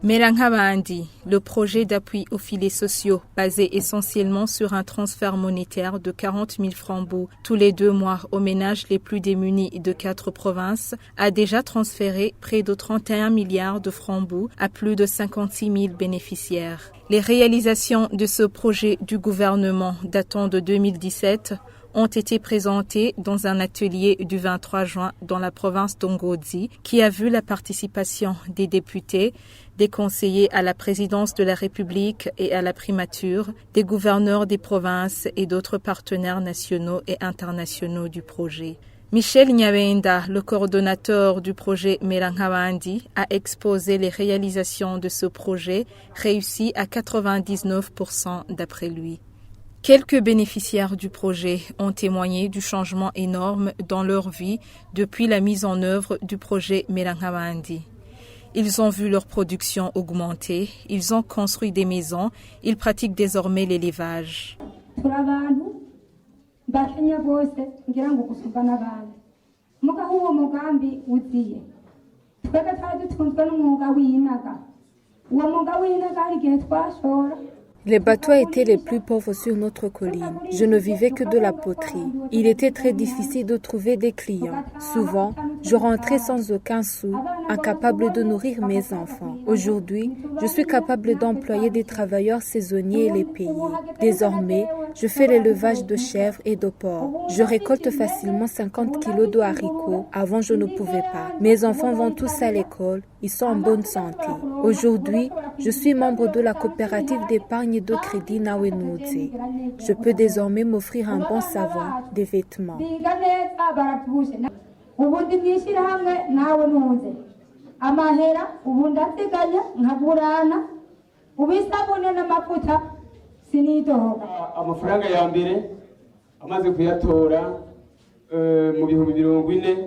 Melankabandi, le projet d'appui aux filets sociaux basé essentiellement sur un transfert monétaire de 40 000 francs tous les 2 mois aux ménages les plus démunis de 4 provinces, a déjà transféré près de 31 milliards de francs à plus de 56 000 bénéficiaires. Les réalisations de ce projet du gouvernement datant de 2017 ont été présentés dans un atelier du 23 juin dans la province d'Ongodzi qui a vu la participation des députés, des conseillers à la présidence de la République et à la primature, des gouverneurs des provinces et d'autres partenaires nationaux et internationaux du projet. Michel Nyabenda, le coordonnateur du projet Melankabandi, a exposé les réalisations de ce projet réussi à 99% d'après lui. Quelques bénéficiaires du projet ont témoigné du changement énorme dans leur vie depuis la mise en œuvre du projet Melankabandi. Ils ont vu leur production augmenter, ils ont construit des maisons, ils pratiquent désormais l'élevage. Les bateaux étaient les plus pauvres sur notre colline. Je ne vivais que de la poterie. Il était très difficile de trouver des clients. Souvent, je rentrais sans aucun sou, incapable de nourrir mes enfants. Aujourd'hui, je suis capable d'employer des travailleurs saisonniers et les payer. Désormais, je fais l'élevage de chèvres et de porcs. Je récolte facilement 50 kilos de haricots. Avant, je ne pouvais pas. Mes enfants vont tous à l'école. Ils sont en bonne santé. Aujourd'hui, je suis membre de la coopérative d'épargne et de crédit Nawenudze. Je peux désormais m'offrir un bon savon, des vêtements. Amafaranga ya mbere amaze kuyatora mu bihumbi 40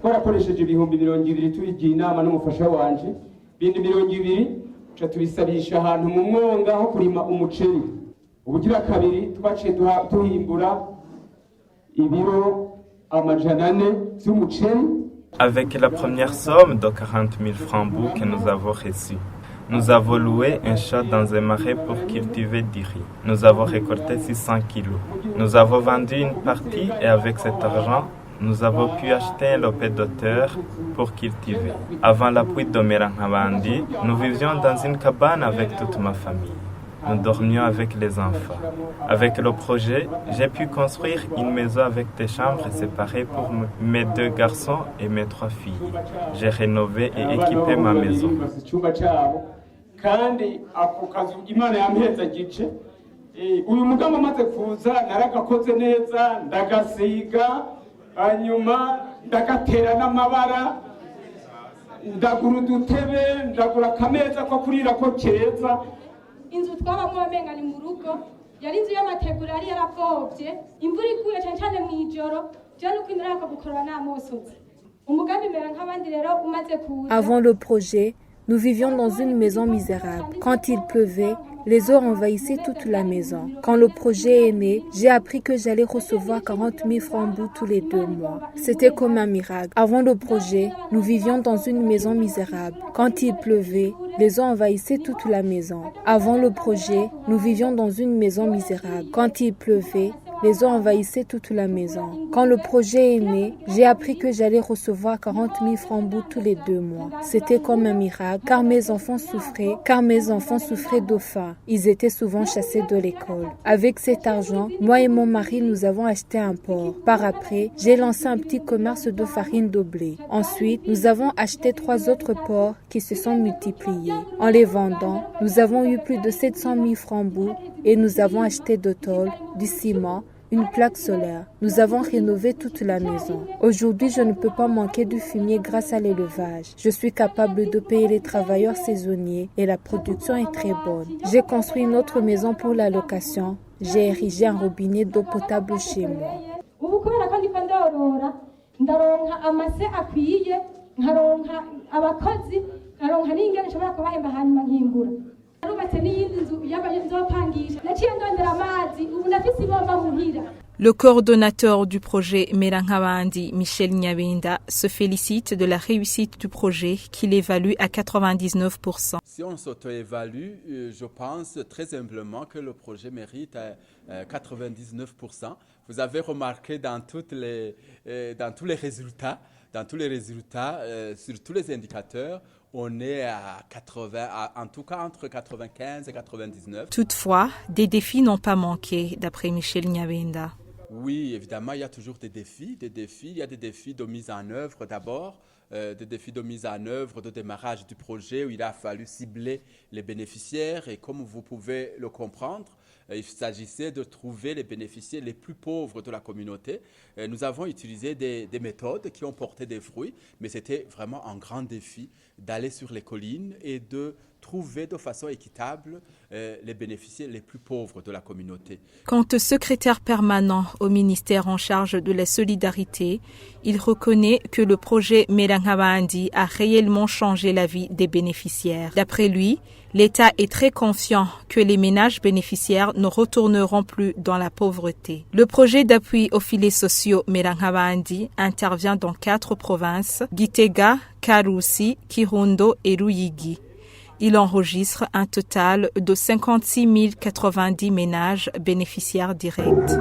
twarakoresheje ibihumbi 20 tubigiye inama n'umufasha wanje bindi 20 cha tubisabisha ahantu mu mwonga ho kurima umuceri ubugira kabiri twaciye tuhimbura ibiro amajana 4 by'umuceri. Avec la première somme de 40 000 francs que nous avons reçue, nous avons loué un champ dans un marais pour cultiver du riz. Nous avons récolté 600 kilos. Nous avons vendu une partie et avec cet argent, nous avons pu acheter un lopin de terre pour cultiver. Avant l'appui de Melankabandi, nous vivions dans une cabane avec toute ma famille. Nous dormions avec les enfants. Avec le projet, j'ai pu construire une maison avec des chambres séparées pour mes 2 garçons et mes 3 filles. J'ai rénové et équipé ma maison. Kandi ako kazi Imana yampezagije uyu mugabo amaze kuza naragakoze neza ndagasiga hanyuma ndagatera n'amabara ndagura udutebe ndagura kameza ko kurira ko keza. Inzu twabamwe bamenga ni mu rugo yari inzu y'amategura yari yaravovye imvura iguye cyane cyane mu ijoro je nuko indaraka gukorana n'amosozi umugambi Melankabandi rero umaze kuza. Avant le projet, nous vivions dans une maison misérable. Quand il pleuvait, les eaux envahissaient toute la maison. Quand le projet est né, j'ai appris que j'allais recevoir 40 000 francs tous les 2 mois. C'était comme un miracle. Avant le projet, nous vivions dans une maison misérable. Quand il pleuvait, les eaux envahissaient toute la maison. Avant le projet, nous vivions dans une maison misérable. Quand il pleuvait, les eaux envahissaient toute la maison. Quand le projet est né, j'ai appris que j'allais recevoir 40 000 francs tous les 2 mois. C'était comme un miracle, car mes enfants souffraient de faim. Ils étaient souvent chassés de l'école. Avec cet argent, moi et mon mari, nous avons acheté un porc. Par après, j'ai lancé un petit commerce de farine de blé. Ensuite, nous avons acheté 3 autres porcs qui se sont multipliés. En les vendant, nous avons eu plus de 700 000 francs et nous avons acheté de tôle, du ciment, une plaque solaire. Nous avons rénové toute la maison. Aujourd'hui, je ne peux pas manquer du fumier grâce à l'élevage. Je suis capable de payer les travailleurs saisonniers et la production est très bonne. J'ai construit une autre maison pour la location. J'ai érigé un robinet d'eau potable chez moi. Le coordonnateur du projet Merankabandi, Michel Nyabenda, se félicite de la réussite du projet qu'il évalue à 99%. Si on s'auto-évalue, je pense très humblement que le projet mérite 99%. Vous avez remarqué dans tous les résultats, sur tous les indicateurs, on est à 80, en tout cas entre 95 et 99. Toutefois, des défis n'ont pas manqué, d'après Michel Nyabenda. Oui, évidemment, il y a toujours des défis. Il y a des défis de mise en œuvre d'abord, des défis de mise en œuvre, de démarrage du projet où il a fallu cibler les bénéficiaires. Et comme vous pouvez le comprendre, il s'agissait de trouver les bénéficiaires les plus pauvres de la communauté. Nous avons utilisé des méthodes qui ont porté des fruits, mais c'était vraiment un grand défi d'aller sur les collines et de trouver de façon équitable les bénéficiaires les plus pauvres de la communauté. Quant au secrétaire permanent au ministère en charge de la solidarité, il reconnaît que le projet Merankabandi a réellement changé la vie des bénéficiaires. D'après lui, l'État est très confiant que les ménages bénéficiaires ne retourneront plus dans la pauvreté. Le projet d'appui aux filets sociaux Merankabandi intervient dans 4 provinces, Gitega, Karusi, Kirundo et Ruyigi. Il enregistre un total de 56 090 ménages bénéficiaires directs.